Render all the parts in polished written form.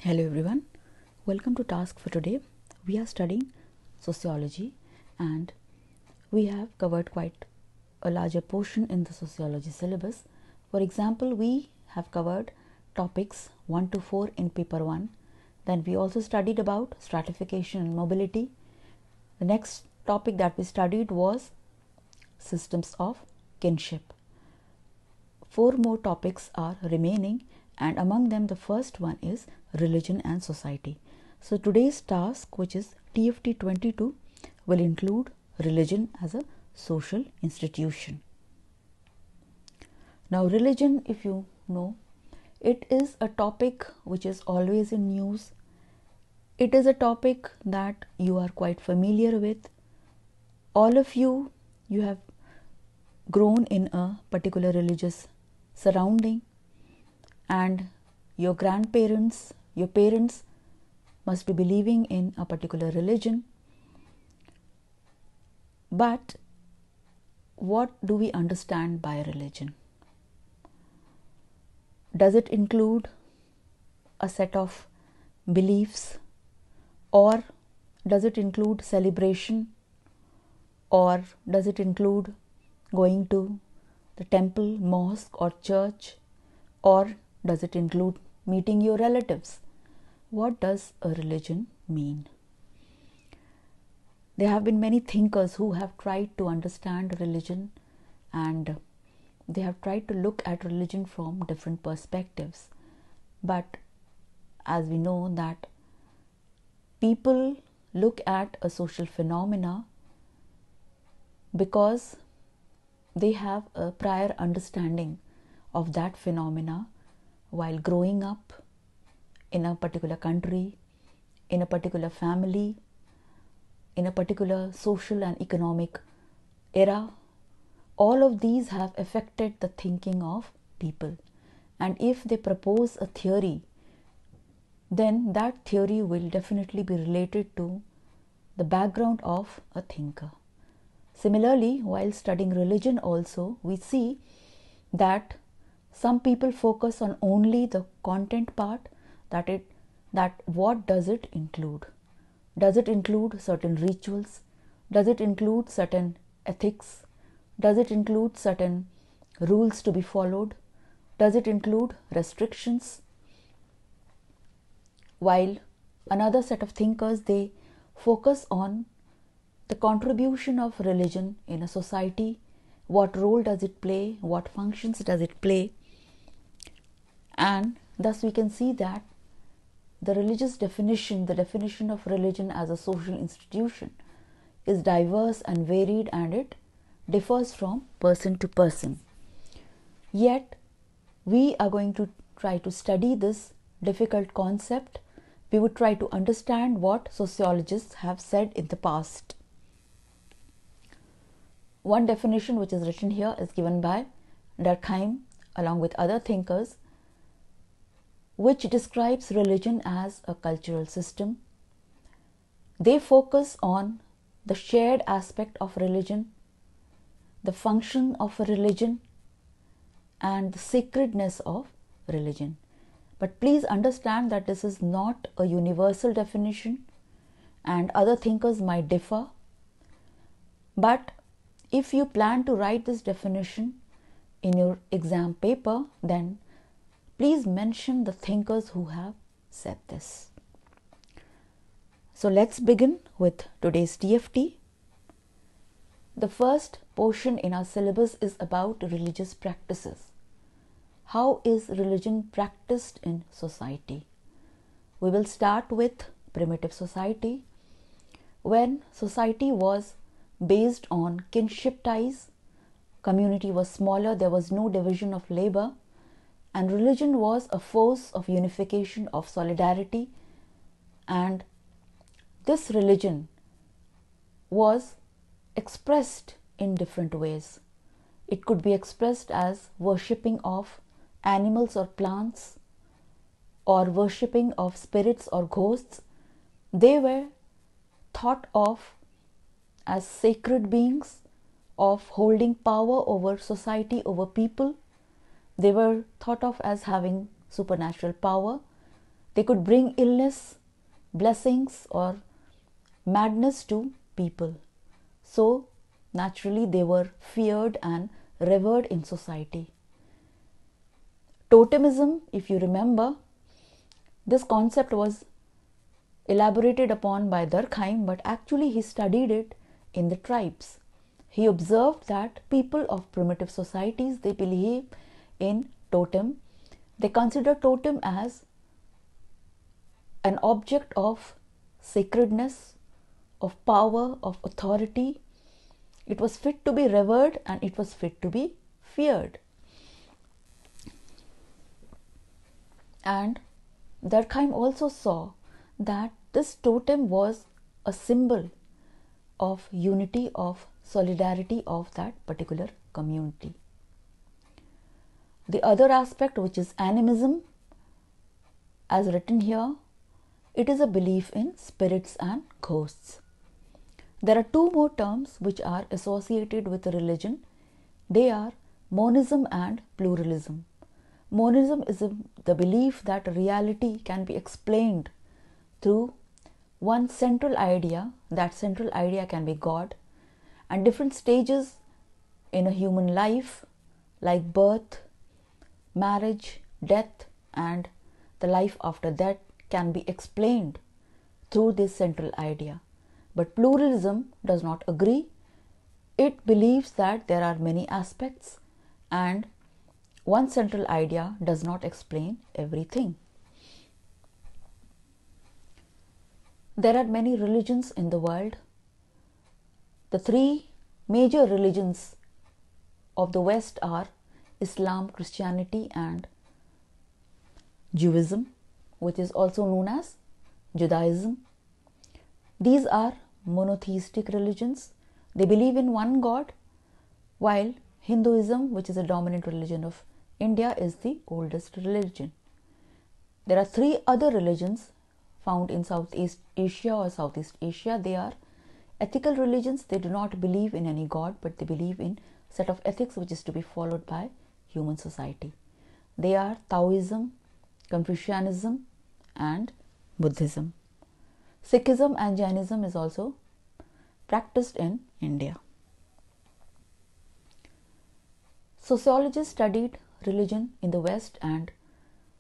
Hello everyone, welcome to task for today. We are studying sociology and we have covered quite a larger portion in the sociology syllabus. For example, we have covered topics 1 to 4 in paper 1. Then we also studied about stratification and mobility. The next topic that we studied was systems of kinship. 4 more topics are remaining, and among them the first one is religion and society. So today's task, which is TFT 22, will include religion as a social institution. Now religion, if you know, it is a topic which is always in news. It is a topic that you are quite familiar with. All of you have grown in a particular religious surrounding, and your grandparents, your parents must be believing in a particular religion. But what do we understand by religion? Does it include a set of beliefs, or does it include celebration, or does it include going to the temple, mosque or church, or does it include meeting your relatives? What does a religion mean? There have been many thinkers who have tried to understand religion, and they have tried to look at religion from different perspectives. But as we know that people look at a social phenomena because they have a prior understanding of that phenomena while growing up in a particular country, in a particular family, in a particular social and economic era. All of these have affected the thinking of people, and if they propose a theory, then that theory will definitely be related to the background of a thinker. Similarly, while studying religion also, we see that some people focus on only the content part, that what does it include? Does it include certain rituals? Does it include certain ethics? Does it include certain rules to be followed? Does it include restrictions? While another set of thinkers, they focus on the contribution of religion in a society. What role does it play? What functions does it play? And thus we can see that the religious definition, the definition of religion as a social institution, is diverse and varied, and it differs from person to person. Yet we are going to try to study this difficult concept. We would try to understand what sociologists have said in the past. One definition which is written here is given by Durkheim along with other thinkers, which describes religion as a cultural system. They focus on the shared aspect of religion, the function of a religion, and the sacredness of religion. But please understand that this is not a universal definition, and other thinkers might differ. But if you plan to write this definition in your exam paper, then please mention the thinkers who have said this. So let's begin with today's TFT. The first portion in our syllabus is about religious practices. How is religion practiced in society? We will start with primitive society. When society was based on kinship ties, community was smaller, there was no division of labor, and religion was a force of unification, of solidarity, and this religion was expressed in different ways. It could be expressed as worshipping of animals or plants, or worshipping of spirits or ghosts. They were thought of as sacred beings, of holding power over society, over people. They were thought of as having supernatural power. They could bring illness, blessings, or madness to people. So, naturally, they were feared and revered in society. Totemism, if you remember, this concept was elaborated upon by Durkheim, but actually he studied it in the tribes. He observed that people of primitive societies, they believe in totem. They consider totem as an object of sacredness, of power, of authority. It was fit to be revered and it was fit to be feared. And Durkheim also saw that this totem was a symbol of unity, of solidarity of that particular community. The other aspect, which is animism, as written here, it is a belief in spirits and ghosts. There are two more terms which are associated with religion. They are monism and pluralism. Monism is the belief that reality can be explained through one central idea. That central idea can be God, and different stages in a human life like birth, marriage, death, and the life after that can be explained through this central idea. But pluralism does not agree. It believes that there are many aspects and one central idea does not explain everything. There are many religions in the world. The three major religions of the West are Islam, Christianity, and Judaism, which is also known as Judaism. These are monotheistic religions. They believe in one God, while Hinduism, which is a dominant religion of India, is the oldest religion. There are three other religions found in Southeast Asia or Southeast Asia. They are ethical religions. They do not believe in any God, but they believe in a set of ethics which is to be followed by human society. They are Taoism, Confucianism, and Buddhism. Sikhism and Jainism is also practiced in India. Sociologists studied religion in the West and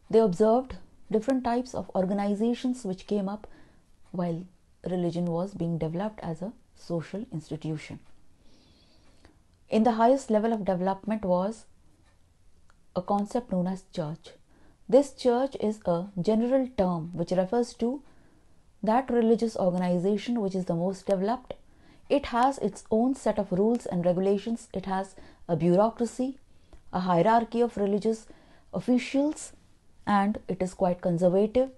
they observed different types of organizations which came up while religion was being developed as a social institution. In the highest level of development was a concept known as church. This church is a general term which refers to that religious organization which is the most developed. It has its own set of rules and regulations. It has a bureaucracy, a hierarchy of religious officials, and it is quite conservative.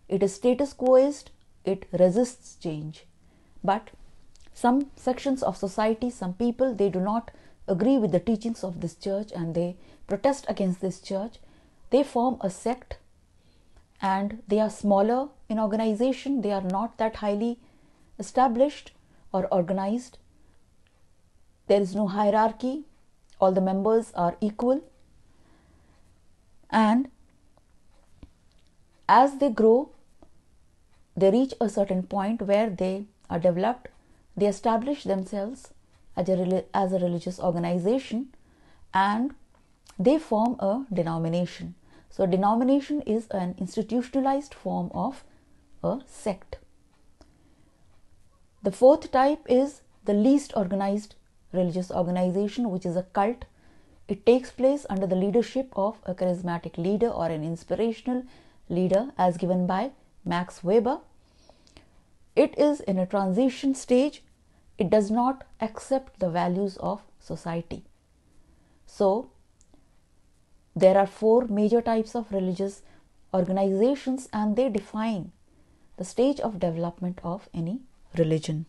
It is status quoist. It resists change. But some sections of society, some people, they do not agree with the teachings of this church and they protest against this church. They form a sect and they are smaller in organization. They are not that highly established or organized. There is no hierarchy. All the members are equal. And as they grow, they reach a certain point where they are developed. They establish themselves as a religious organization and they form a denomination. So denomination is an institutionalized form of a sect. The fourth type is the least organized religious organization, which is a cult. It takes place under the leadership of a charismatic leader or an inspirational leader as given by Max Weber. It is in a transition stage. It does not accept the values of society. So, there are four major types of religious organizations and they define the stage of development of any religion.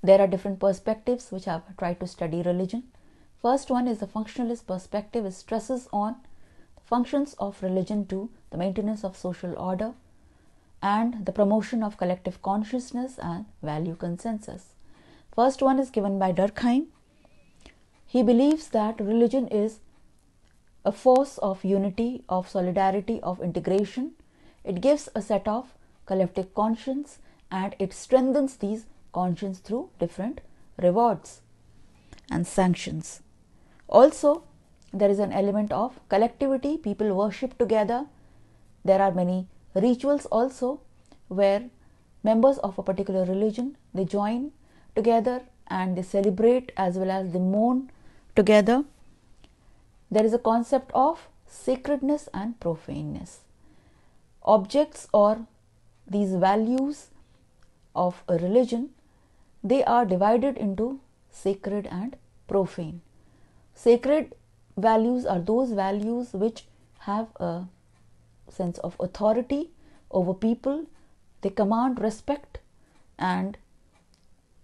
There are different perspectives which have tried to study religion. First one is the functionalist perspective. It stresses on the functions of religion to the maintenance of social order and the promotion of collective consciousness and value consensus. First one is given by Durkheim. He believes that religion is a force of unity, of solidarity, of integration. It gives a set of collective conscience, and it strengthens these conscience through different rewards and sanctions. Also, there is an element of collectivity. People worship together. There are many rituals also where members of a particular religion, they join together and they celebrate as well as they mourn together. There is a concept of sacredness and profaneness. Objects or these values of a religion, they are divided into sacred and profane. Sacred values are those values which have a sense of authority over people. They command respect and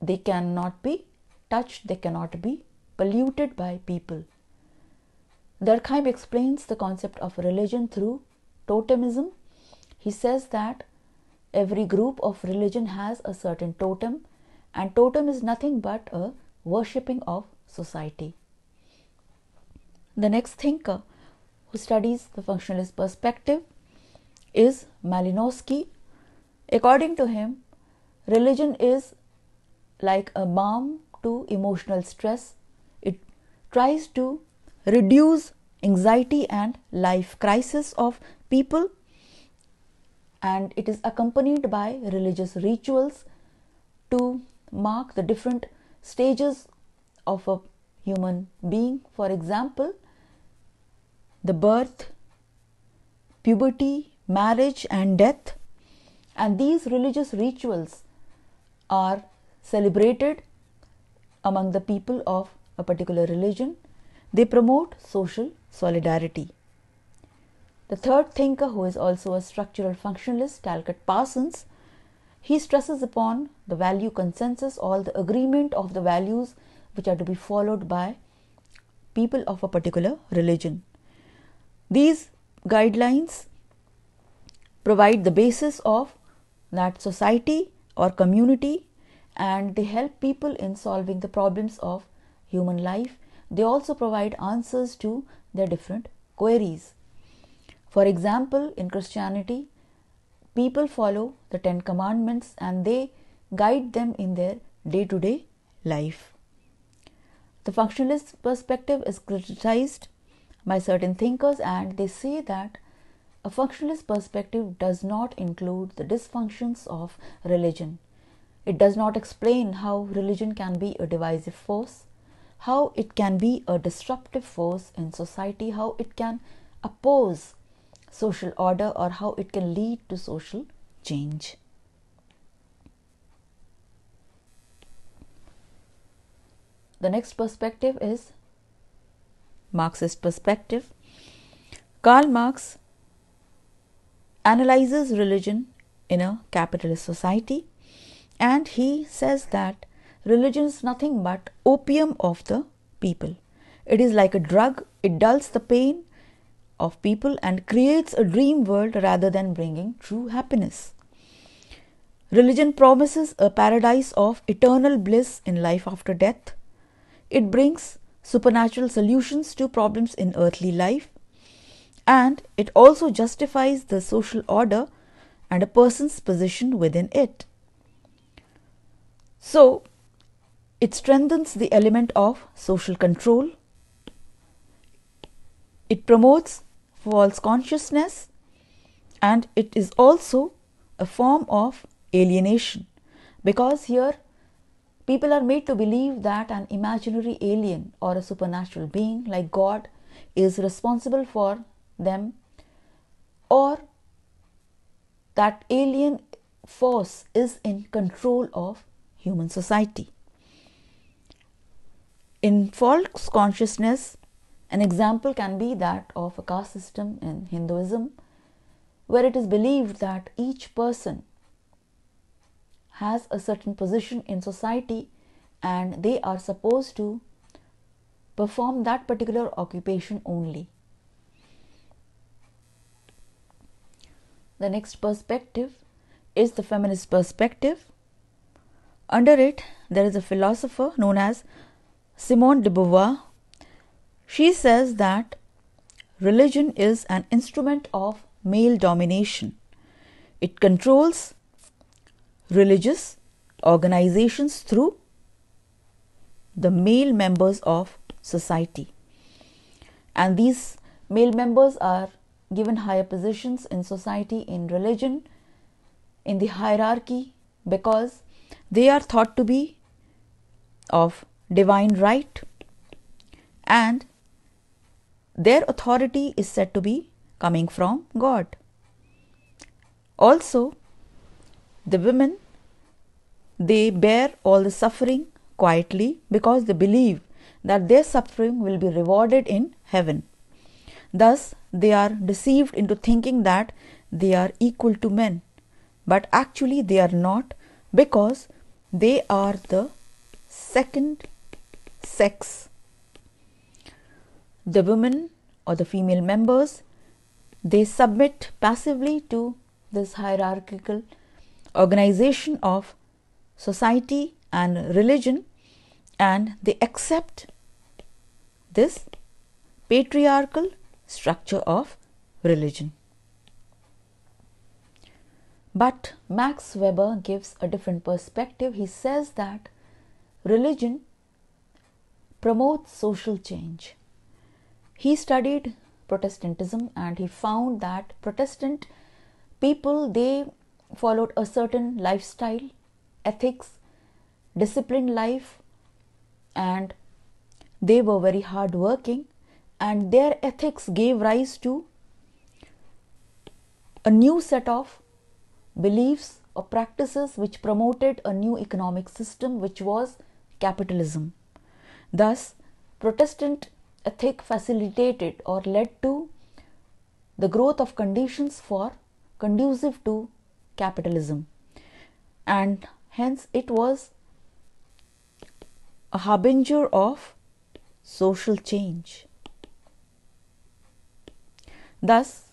they cannot be touched, they cannot be polluted by people. Durkheim explains the concept of religion through totemism. He says that every group of religion has a certain totem, and totem is nothing but a worshipping of society. The next thinker who studies the functionalist perspective is Malinowski. According to him, religion is like a balm to emotional stress. It tries to reduce anxiety and life crisis of people, and it is accompanied by religious rituals to mark the different stages of a human being. For example, the birth, puberty, marriage and death. And these religious rituals are celebrated among the people of a particular religion. They promote social solidarity. The third thinker, who is also a structural functionalist, Talcott Parsons, he stresses upon the value consensus, all the agreement of the values which are to be followed by people of a particular religion. These guidelines provide the basis of that society or community, and they help people in solving the problems of human life. They also provide answers to their different queries. For example, in Christianity, people follow the 10 commandments and they guide them in their day-to-day life. The functionalist perspective is criticized by certain thinkers, and they say that a functionalist perspective does not include the dysfunctions of religion. It does not explain how religion can be a divisive force, how it can be a disruptive force in society, how it can oppose social order, or how it can lead to social change. The next perspective is Marxist perspective. Karl Marx analyzes religion in a capitalist society, and he says that religion is nothing but opium of the people. It is like a drug. It dulls the pain of people and creates a dream world rather than bringing true happiness. Religion promises a paradise of eternal bliss in life after death. It brings supernatural solutions to problems in earthly life, and it also justifies the social order and a person's position within it. So, it strengthens the element of social control. It promotes false consciousness, and it is also a form of alienation, because here people are made to believe that an imaginary alien or a supernatural being like God is responsible for them, or that alien force is in control of human society. In false consciousness, an example can be that of a caste system in Hinduism, where it is believed that each person has a certain position in society and they are supposed to perform that particular occupation only. The next perspective is the feminist perspective. Under it, there is a philosopher known as Simone de Beauvoir. She says that religion is an instrument of male domination. It controls religious organizations through the male members of society. And these male members are given higher positions in society, in religion, in the hierarchy, because they are thought to be of divine right, and their authority is said to be coming from God. Also, the women, they bear all the suffering quietly because they believe that their suffering will be rewarded in heaven. Thus, they are deceived into thinking that they are equal to men, but actually they are not, because they are the second sex. The women or the female members, they submit passively to this hierarchical organization of society and religion, and they accept this patriarchal structure of religion. But Max Weber gives a different perspective. He says that religion promotes social change. He studied Protestantism and he found that Protestant people, they followed a certain lifestyle, ethics, disciplined life, and they were very hardworking, and their ethics gave rise to a new set of beliefs or practices which promoted a new economic system, which was capitalism. Thus, Protestant ethic facilitated or led to the growth of conditions for conducive to capitalism, and hence it was a harbinger of social change. Thus,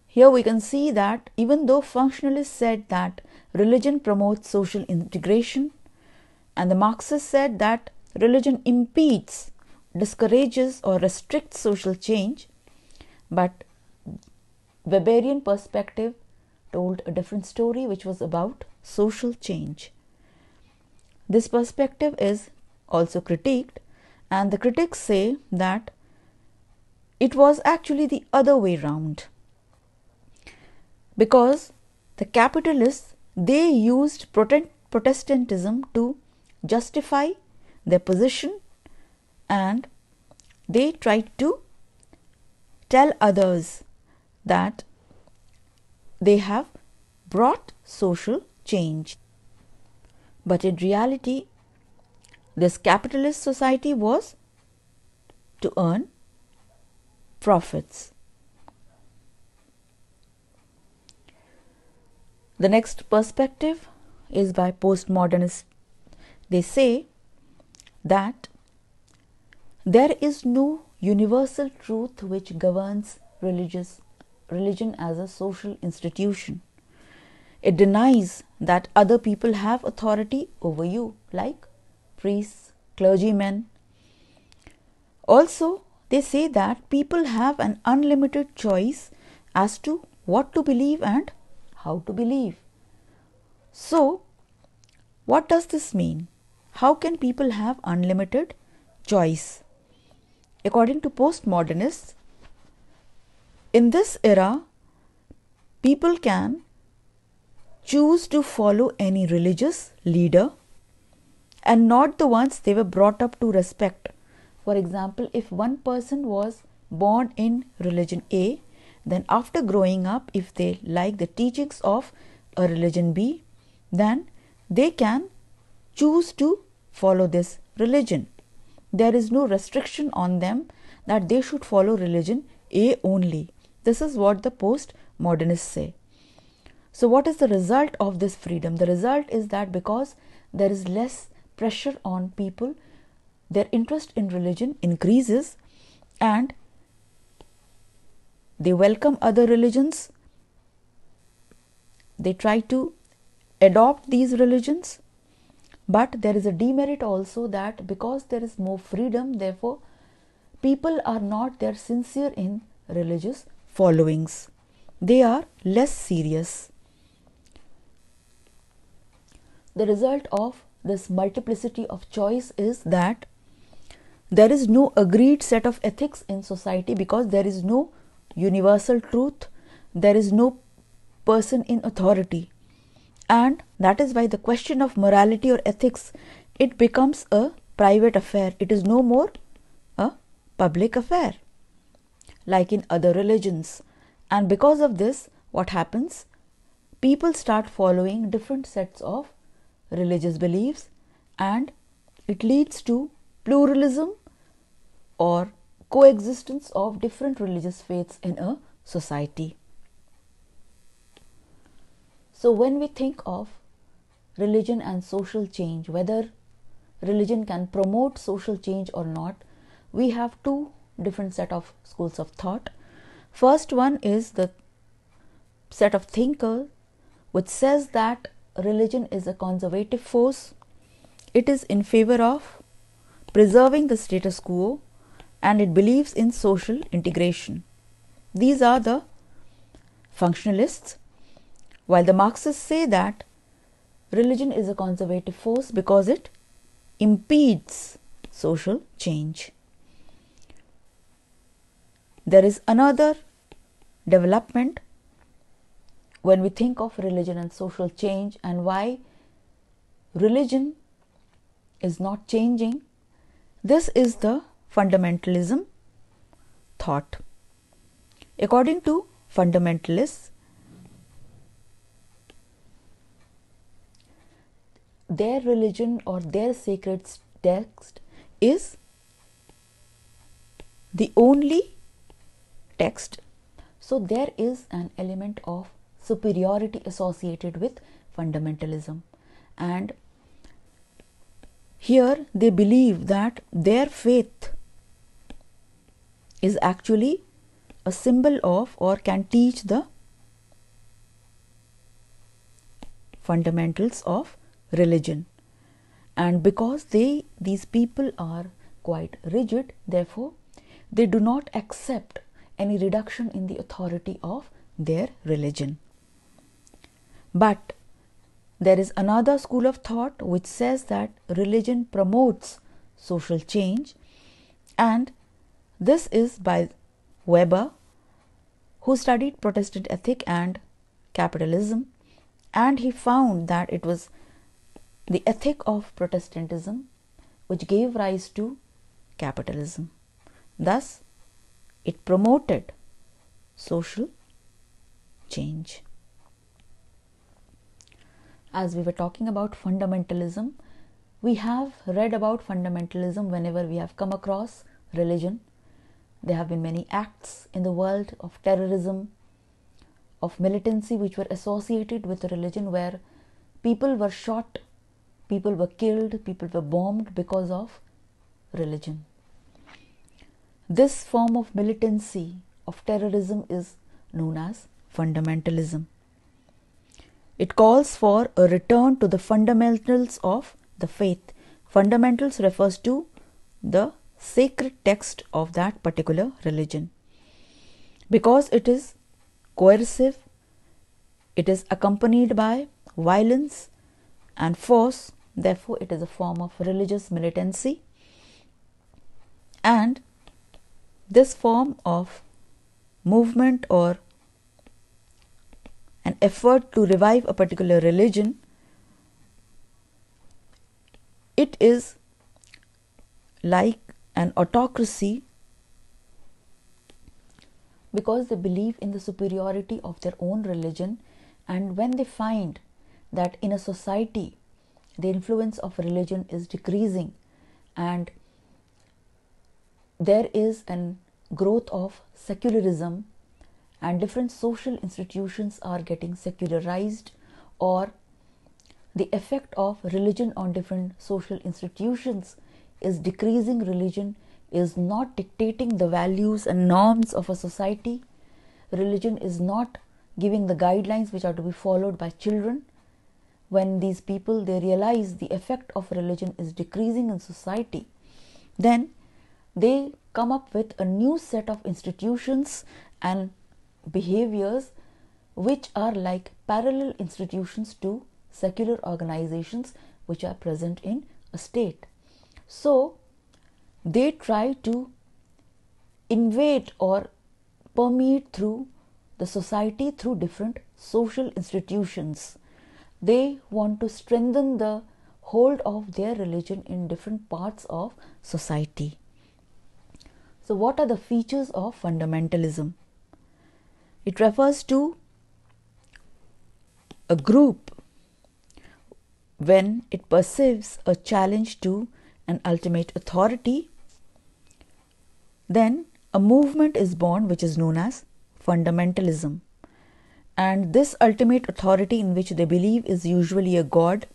here we can see that even though functionalists said that religion promotes social integration, and the Marxists said that religion impedes, discourages or restricts social change, but Weberian perspective told a different story, which was about social change. This perspective is also critiqued, and the critics say that it was actually the other way round, because the capitalists, they used Protestantism to justify their position, and they tried to tell others that they have brought social change. But in reality, this capitalist society was to earn profits. The next perspective is by postmodernists. They say that there is no universal truth which governs religion as a social institution. It denies that other people have authority over you, like priests, clergymen. Also, they say that people have an unlimited choice as to what to believe and how to believe. So, what does this mean? How can people have unlimited choice? According to postmodernists, in this era, people can choose to follow any religious leader and not the ones they were brought up to respect. For example, if one person was born in religion A, then after growing up, if they like the teachings of a religion B, then they can choose to follow this religion. There is no restriction on them that they should follow religion A only. This is what the postmodernists say. So what is the result of this freedom? The result is that because there is less pressure on people, their interest in religion increases and they welcome other religions. They try to adopt these religions. But there is a demerit also, that because there is more freedom, therefore people are not there sincere in religious followings. They are less serious. The result of this multiplicity of choice is that there is no agreed set of ethics in society, because there is no universal truth, there is no person in authority, and that is why the question of morality or ethics, it becomes a private affair. It is no more a public affair like in other religions. And because of this, what happens? People start following different sets of religious beliefs, and it leads to pluralism or coexistence of different religious faiths in a society. So when we think of religion and social change, whether religion can promote social change or not, we have two different set of schools of thought. First one is the set of thinkers which says that religion is a conservative force. It is in favor of preserving the status quo, and it believes in social integration. These are the functionalists, while the Marxists say that religion is a conservative force because it impedes social change. There is another development when we think of religion and social change, and why religion is not changing. This is the fundamentalism thought. According to fundamentalists, their religion or their sacred text is the only text. So there is an element of superiority associated with fundamentalism, and here they believe that their faith is actually a symbol of, or can teach the fundamentals of religion. And because these people are quite rigid, therefore they do not accept any reduction in the authority of their religion. But there is another school of thought which says that religion promotes social change, and this is by Weber, who studied Protestant ethic and capitalism, and he found that it was the ethic of Protestantism which gave rise to capitalism. Thus, it promoted social change. As we were talking about fundamentalism, we have read about fundamentalism whenever we have come across religion. There have been many acts in the world of terrorism, of militancy, which were associated with religion, where people were shot, people were killed, people were bombed because of religion. This form of militancy, of terrorism, is known as fundamentalism. It calls for a return to the fundamentals of the faith. Fundamentals refers to the sacred text of that particular religion. Because it is coercive, it is accompanied by violence and force, therefore it is a form of religious militancy. And this form of movement or an effort to revive a particular religion, it is like an autocracy, because they believe in the superiority of their own religion, and when they find that in a society the influence of religion is decreasing and there is an growth of secularism and different social institutions are getting secularized, or the effect of religion on different social institutions is decreasing, religion is not dictating the values and norms of a society, religion is not giving the guidelines which are to be followed by children. When these people, they realize the effect of religion is decreasing in society, then they come up with a new set of institutions and behaviors which are like parallel institutions to secular organizations which are present in a state. So they try to invade or permeate through the society through different social institutions. They want to strengthen the hold of their religion in different parts of society. So what are the features of fundamentalism? It refers to a group when it perceives a challenge to an ultimate authority, then a movement is born which is known as fundamentalism. And this ultimate authority in which they believe is usually a god,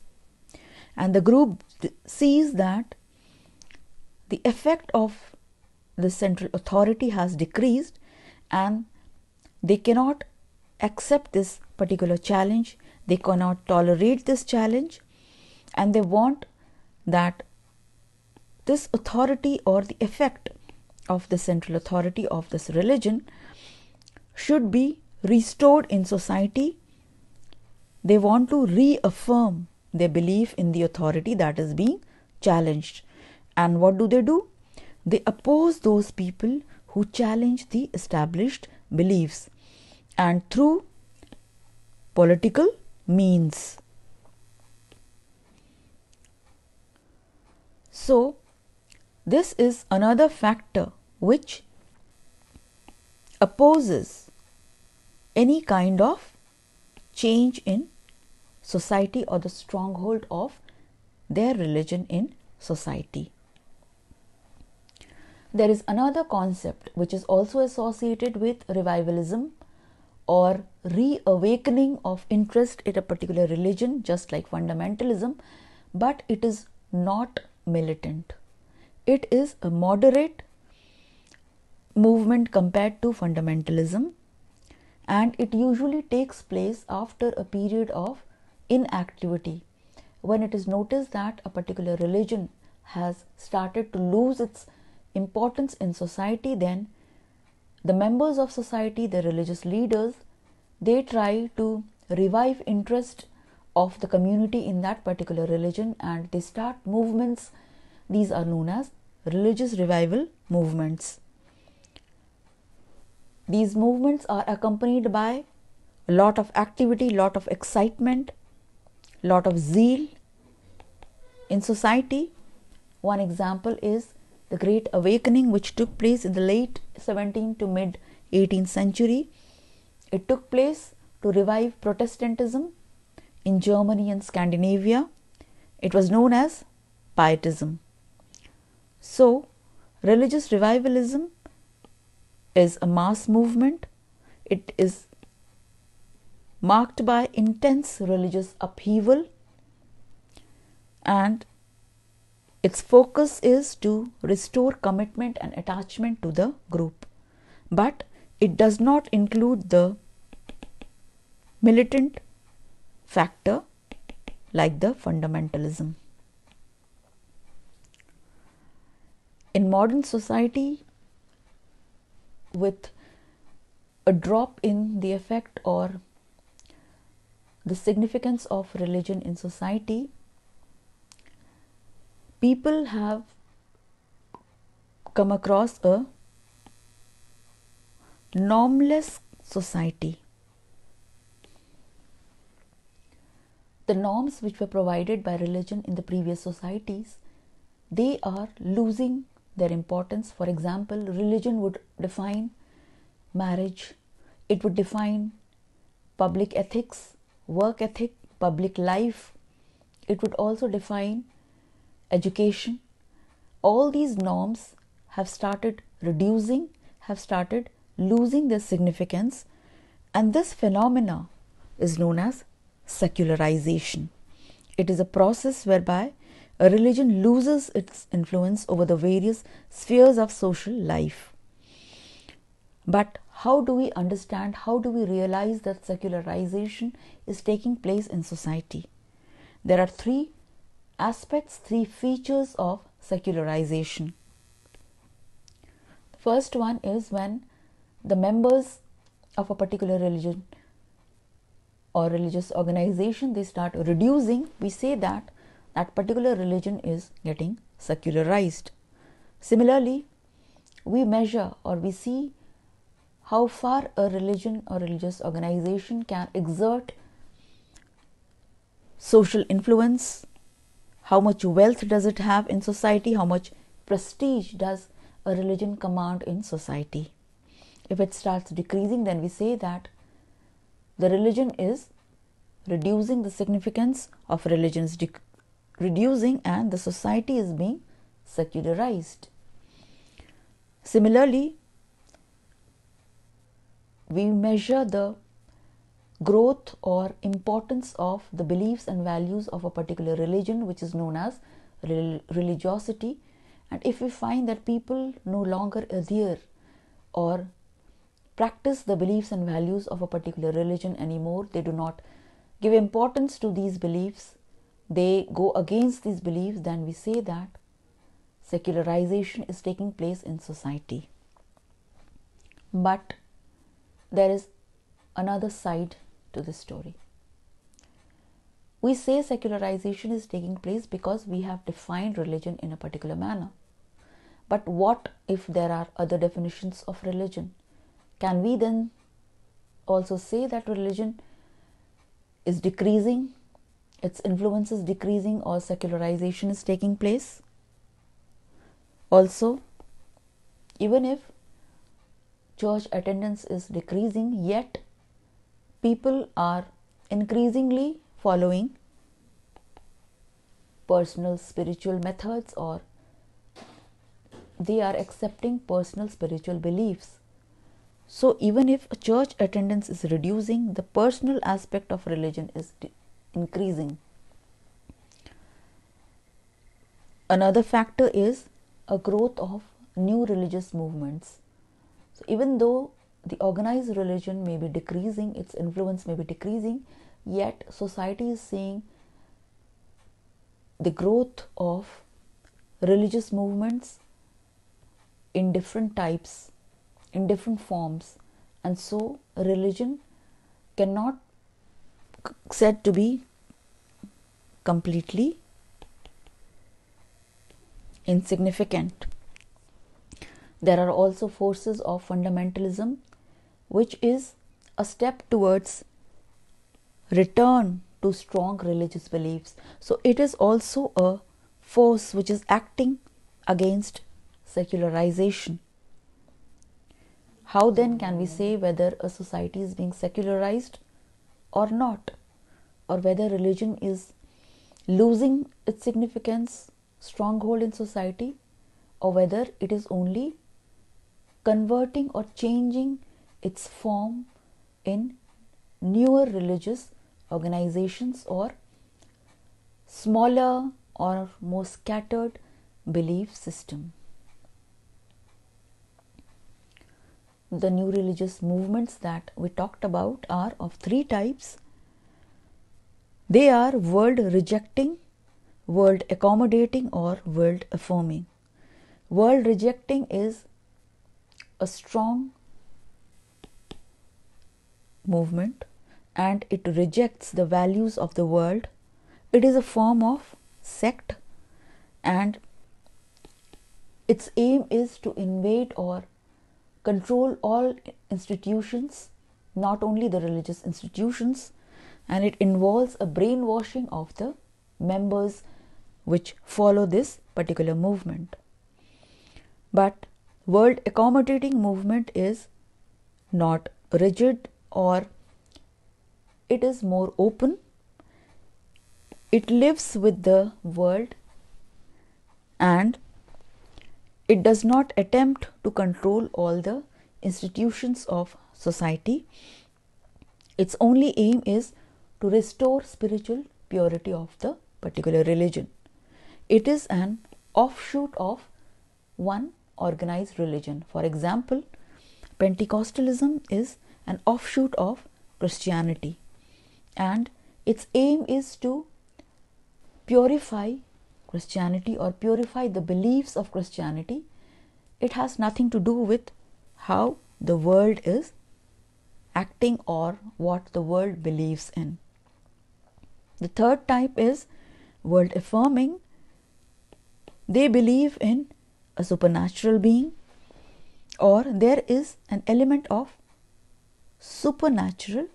and the group sees that the effect of the central authority has decreased and they cannot accept this particular challenge, they cannot tolerate this challenge, and they want that this authority or the effect of the central authority of this religion should be restored in society. They want to reaffirm their belief in the authority that is being challenged. And what do? They oppose those people who challenge the established beliefs, and through political means. So this is another factor which opposes any kind of change in society or the stronghold of their religion in society. There is another concept which is also associated with revivalism or reawakening of interest in a particular religion, just like fundamentalism, but it is not militant. It is a moderate movement compared to fundamentalism, and it usually takes place after a period of inactivity, when it is noticed that a particular religion has started to lose its importance in society. Then the members of society, the religious leaders, they try to revive interest of the community in that particular religion, and they start movements. These are known as religious revival movements. These movements are accompanied by a lot of activity, lot of excitement, lot of zeal in society. One example is the Great Awakening, which took place in the late 17th to mid 18th century. It took place to revive Protestantism in Germany and Scandinavia. It was known as Pietism. So, religious revivalism is a mass movement. It is marked by intense religious upheaval, and its focus is to restore commitment and attachment to the group. But it does not include the militant factor like the fundamentalism. In modern society, with a drop in the effect or the significance of religion in society, people have come across a normless society. The norms which were provided by religion in the previous societies, they are losing their importance. For example, religion would define marriage, it would define public ethics, work ethic, public life. It would also define education. All these norms have started reducing, have started losing their significance, and this phenomena is known as secularization. It is a process whereby a religion loses its influence over the various spheres of social life. But how do we understand, how do we realize that secularization is taking place in society? There are three aspects, three features of secularization. First one is when the members of a particular religion or religious organization, they start reducing, we say that that particular religion is getting secularized. Similarly, we measure or we see how far a religion or religious organization can exert social influence, how much wealth does it have in society, how much prestige does a religion command in society. If it starts decreasing, then we say that the religion is reducing, the significance of religion is reducing, and the society is being secularized. Similarly, we measure the growth or importance of the beliefs and values of a particular religion, which is known as religiosity. And if we find that people no longer adhere or practice the beliefs and values of a particular religion anymore, they do not give importance to these beliefs, they go against these beliefs, then we say that secularization is taking place in society. But there is another side to this story. We say secularization is taking place because we have defined religion in a particular manner. But what if there are other definitions of religion? Can we then also say that religion is decreasing, its influence is decreasing, or secularization is taking place? Also, even if church attendance is decreasing, yet people are increasingly following personal spiritual methods, or they are accepting personal spiritual beliefs. So even if a church attendance is reducing, the personal aspect of religion is increasing. Another factor is a growth of new religious movements. So even though the organized religion may be decreasing, its influence may be decreasing, yet society is seeing the growth of religious movements in different types, in different forms, and so religion cannot said to be completely insignificant. There are also forces of fundamentalism, which is a step towards return to strong religious beliefs. So it is also a force which is acting against secularization. How then can we say whether a society is being secularized or not, or whether religion is losing its significance, stronghold in society, or whether it is only converting or changing its form in newer religious organizations or smaller or more scattered belief system? The new religious movements that we talked about are of three types. They are world rejecting, world accommodating, or world affirming. World rejecting is a strong movement and it rejects the values of the world. It is a form of sect and its aim is to invade or control all institutions, not only the religious institutions, and it involves a brainwashing of the members which follow this particular movement. But world accommodating movement is not rigid, or it is more open. It lives with the world and it does not attempt to control all the institutions of society. Its only aim is to restore spiritual purity of the particular religion. It is an offshoot of one organized religion. For example, Pentecostalism is an offshoot of Christianity, and its aim is to purify Christianity or purify the beliefs of Christianity it has nothing to do with how the world is acting or what the world believes in. The third type is world affirming. They believe in a supernatural being, or there is an element of supernatural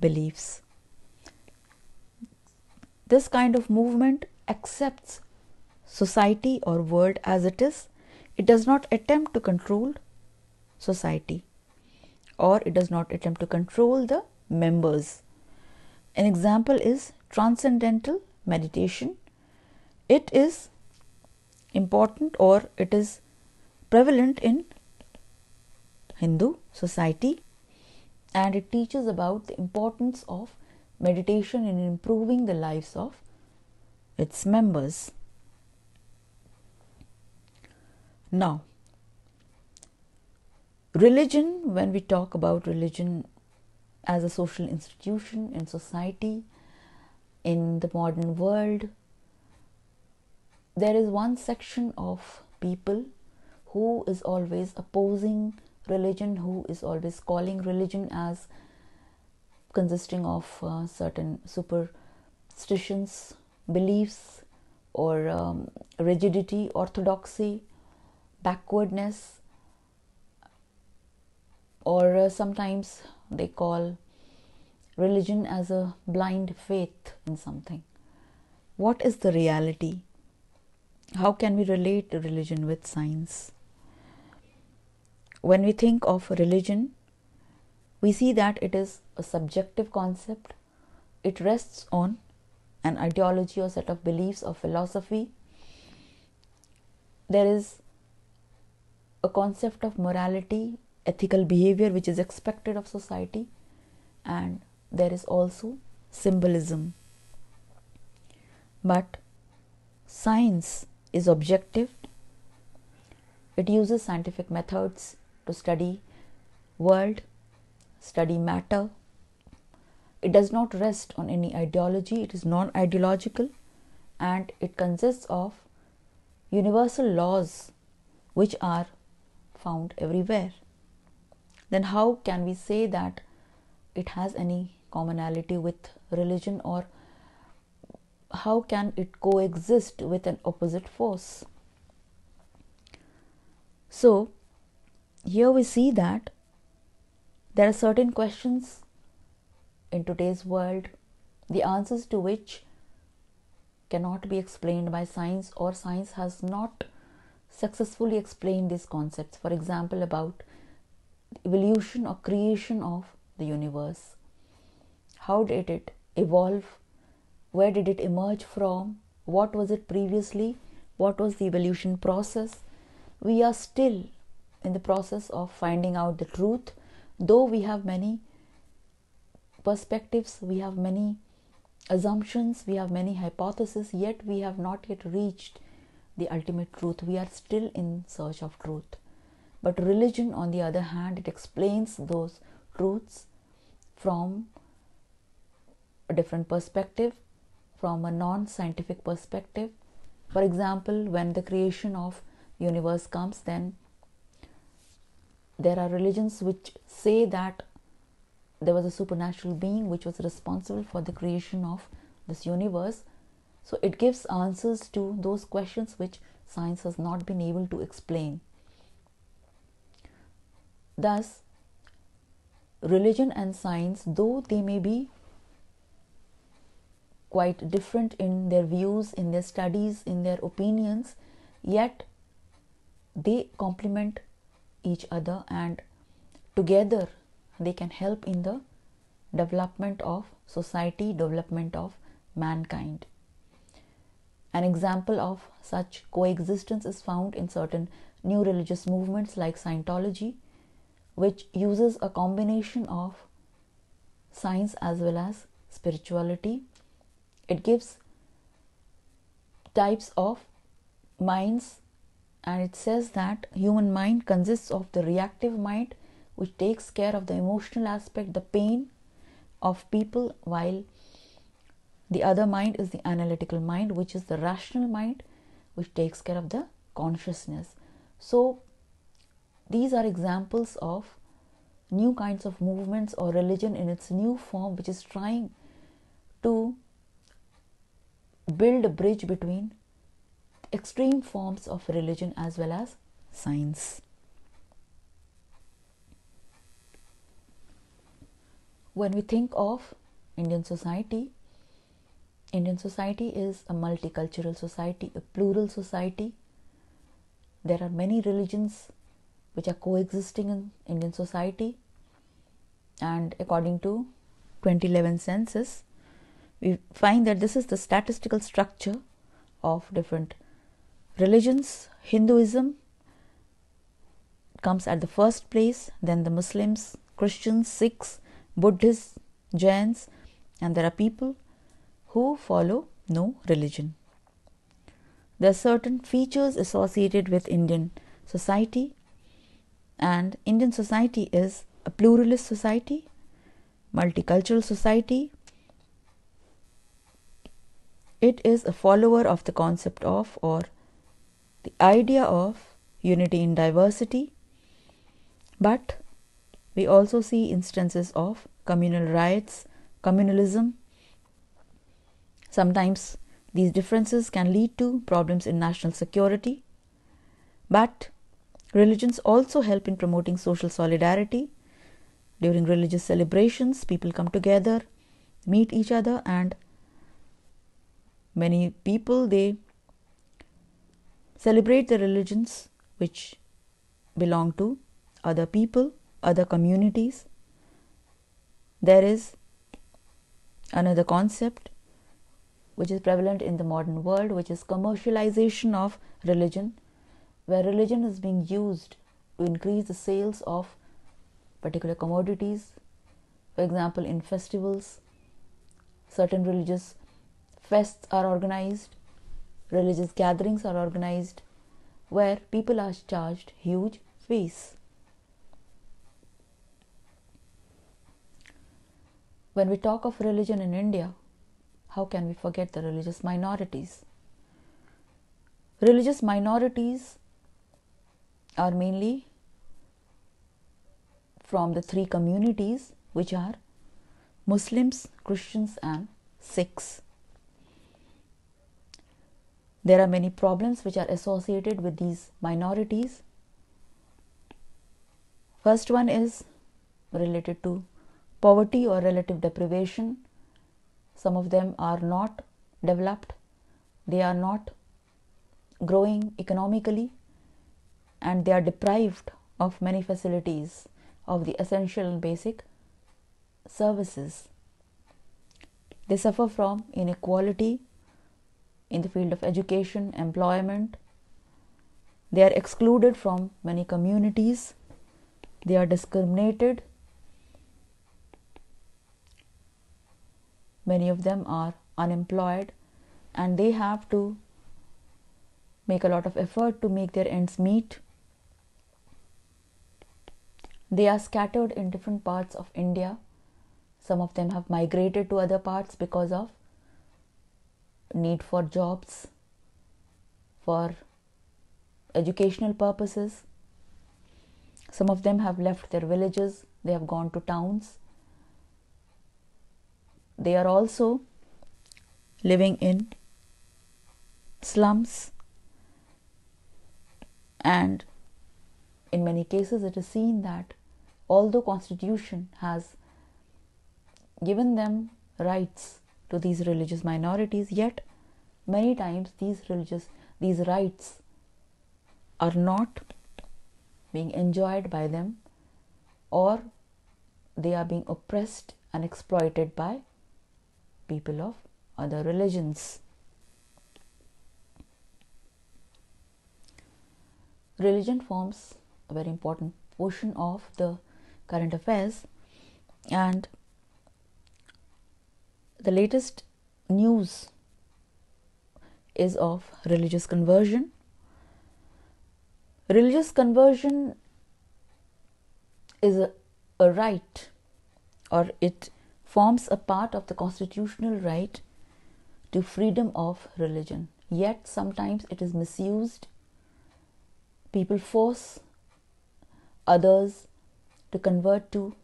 beliefs. This kind of movement accepts society or world as it is. It does not attempt to control society, or it does not attempt to control the members. An example is transcendental meditation. It is important, or it is prevalent in Hindu society, and it teaches about the importance of meditation in improving the lives of its members. Now, religion, when we talk about religion as a social institution in society, in the modern world, there is one section of people who is always opposing religion, who is always calling religion as consisting of certain superstitions, beliefs, or rigidity, orthodoxy, backwardness, or sometimes they call religion as a blind faith in something. What is the reality? How can we relate religion with science? When we think of religion, we see that it is a subjective concept. It rests on an ideology or set of beliefs or philosophy. There is a concept of morality, ethical behavior which is expected of society, and there is also symbolism. But science is objective. It uses scientific methods to study world, study matter. It does not rest on any ideology. It is non-ideological, and it consists of universal laws which are found everywhere. Then how can we say that it has any commonality with religion, or how can it coexist with an opposite force? So here we see that there are certain questions in today's world, the answers to which cannot be explained by science, or science has not successfully explained these concepts. For example, about evolution or creation of the universe. How did it evolve? Where did it emerge from? What was it previously? What was the evolution process? We are still in the process of finding out the truth. Though we have many perspectives, we have many assumptions, we have many hypotheses, yet we have not yet reached the ultimate truth. We are still in search of truth. But religion, on the other hand, it explains those truths from a different perspective, from a non-scientific perspective. For example, when the creation of universe comes, then there are religions which say that there was a supernatural being which was responsible for the creation of this universe. So it gives answers to those questions which science has not been able to explain. Thus, religion and science, though they may be quite different in their views, in their studies, in their opinions, yet they complement each other, and together they can help in the development of society, development of mankind. An example of such coexistence is found in certain new religious movements like Scientology, which uses a combination of science as well as spirituality. It gives types of minds, and it says that human mind consists of the reactive mind, which takes care of the emotional aspect, the pain of people, while the other mind is the analytical mind, which is the rational mind, which takes care of the consciousness. So these are examples of new kinds of movements or religion in its new form, which is trying to build a bridge between extreme forms of religion as well as science. When we think of Indian society is a multicultural society, a plural society. There are many religions which are coexisting in Indian society, and according to 2011 census, we find that this is the statistical structure of different religions. Hinduism comes at the first place, then the Muslims, Christians, Sikhs, Buddhists, Jains, and there are people who follow no religion. There are certain features associated with Indian society, and Indian society is a pluralist society, multicultural society. It is a follower of the concept of, or the idea of, unity in diversity, but we also see instances of communal riots, communalism. Sometimes these differences can lead to problems in national security, but religions also help in promoting social solidarity. During religious celebrations, people come together, meet each other, and many people, they celebrate the religions which belong to other people, other communities. There is another concept which is prevalent in the modern world, which is commercialization of religion, where religion is being used to increase the sales of particular commodities. For example, in festivals, certain religious fests are organized, religious gatherings are organized, where people are charged huge fees. When we talk of religion in India, how can we forget the religious minorities? Religious minorities are mainly from the three communities, which are Muslims, Christians, and Sikhs. There are many problems which are associated with these minorities. First one is related to poverty or relative deprivation. Some of them are not developed, they are not growing economically, and they are deprived of many facilities, of the essential and basic services. They suffer from inequality in the field of education, employment. They are excluded from many communities. They are discriminated. Many of them are unemployed, and they have to make a lot of effort to make their ends meet. They are scattered in different parts of India. Some of them have migrated to other parts because of need for jobs, for educational purposes. Some of them have left their villages, they have gone to towns. They are also living in slums, and in many cases it is seen that although Constitution has given them rights to these religious minorities, yet many times these rights are not being enjoyed by them, or they are being oppressed and exploited by people of other religions. Religion forms a very important portion of the current affairs, and the latest news is of religious conversion. Religious conversion is a right, or it forms a part of the constitutional right to freedom of religion. Yet sometimes it is misused people force others to convert to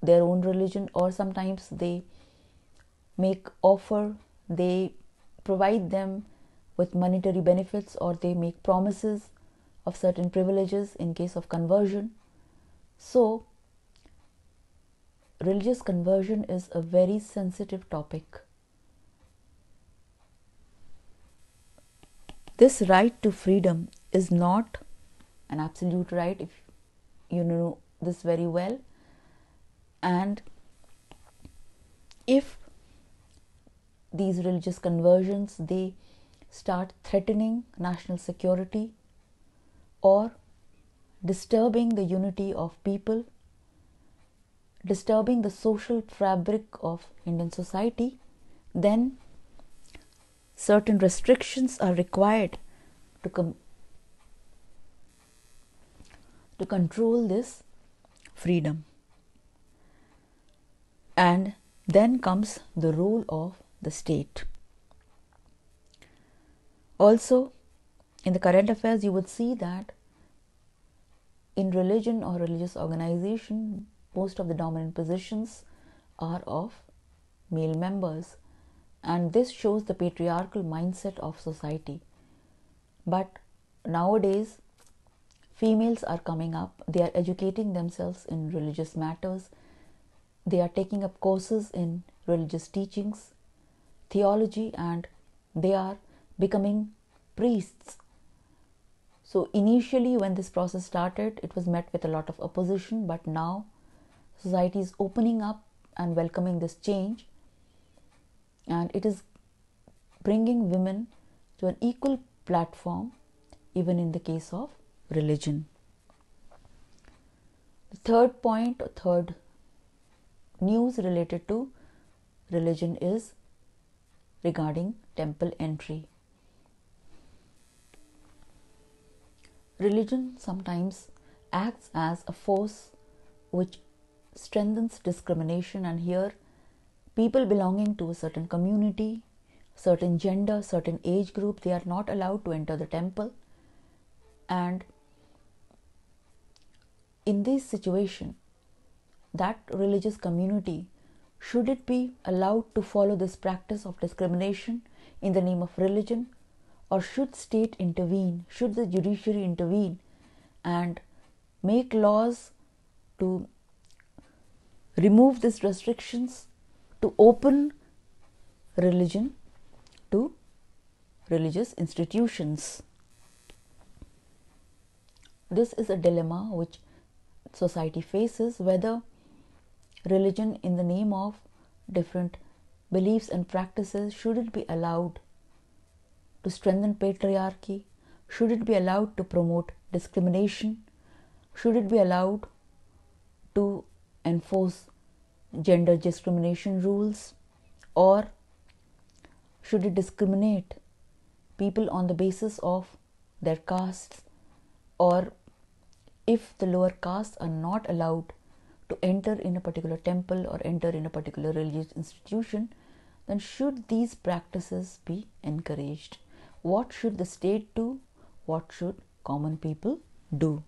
their own religion, or sometimes they make offer, they provide them with monetary benefits, or they make promises of certain privileges in case of conversion. So religious conversion is a very sensitive topic. This right to freedom is not an absolute right, if you know this very well. And if these religious conversions, they start threatening national security or disturbing the unity of people, disturbing the social fabric of Indian society, then certain restrictions are required to control this freedom. And then comes the role of the state. Also, in the current affairs, you would see that in religion or religious organization, most of the dominant positions are of male members, and this shows the patriarchal mindset of society. But nowadays, females are coming up, they are educating themselves in religious matters, they are taking up courses in religious teachings, theology, and they are becoming priests. So initially, when this process started, it was met with a lot of opposition, but now society is opening up and welcoming this change, and it is bringing women to an equal platform, even in the case of religion. The third point, or third news related to religion, is regarding temple entry. Religion sometimes acts as a force which strengthens discrimination, and here people belonging to a certain community, certain gender, certain age group, they are not allowed to enter the temple. And in this situation, that religious community, should it be allowed to follow this practice of discrimination in the name of religion, or should state intervene, should the judiciary intervene and make laws to remove these restrictions, to open religion to religious institutions? This is a dilemma which society faces, whether religion in the name of different beliefs and practices, should it be allowed to strengthen patriarchy? Should it be allowed to promote discrimination? Should it be allowed to enforce gender discrimination rules? Or should it discriminate people on the basis of their castes? Or if the lower castes are not allowed to enter in a particular temple or enter in a particular religious institution, then should these practices be encouraged? What should the state do? What should common people do?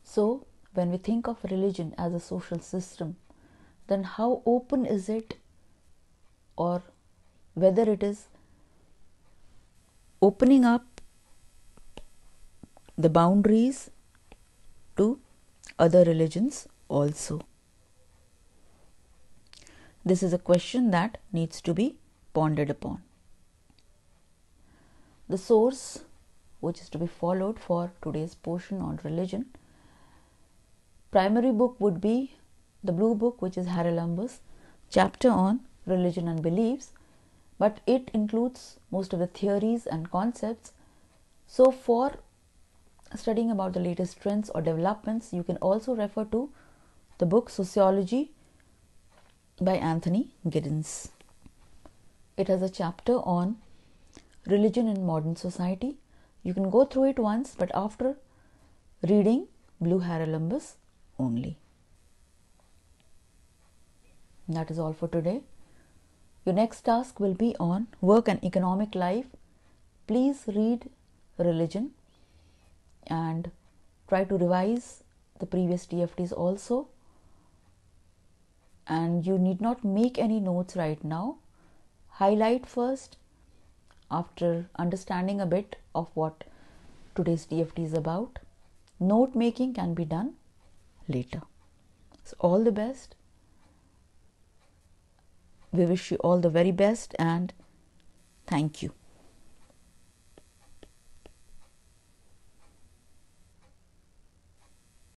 So, when we think of religion as a social system, then how open is it, or whether it is opening up the boundaries to other religions also? This is a question that needs to be pondered upon. The source which is to be followed for today's portion on religion, primary book would be the blue book, which is Haralambous chapter on religion and beliefs, but it includes most of the theories and concepts. So for studying about the latest trends or developments, you can also refer to the book Sociology by Anthony Giddens. It has a chapter on religion in modern society. You can go through it once, but after reading Blue Haralambous only. That is all for today. Your next task will be on work and economic life. Please read religion, and try to revise the previous TFTs also. And you need not make any notes right now. Highlight first after understanding a bit of what today's TFT is about. Note making can be done later. So all the best. We wish you all the very best and thank you.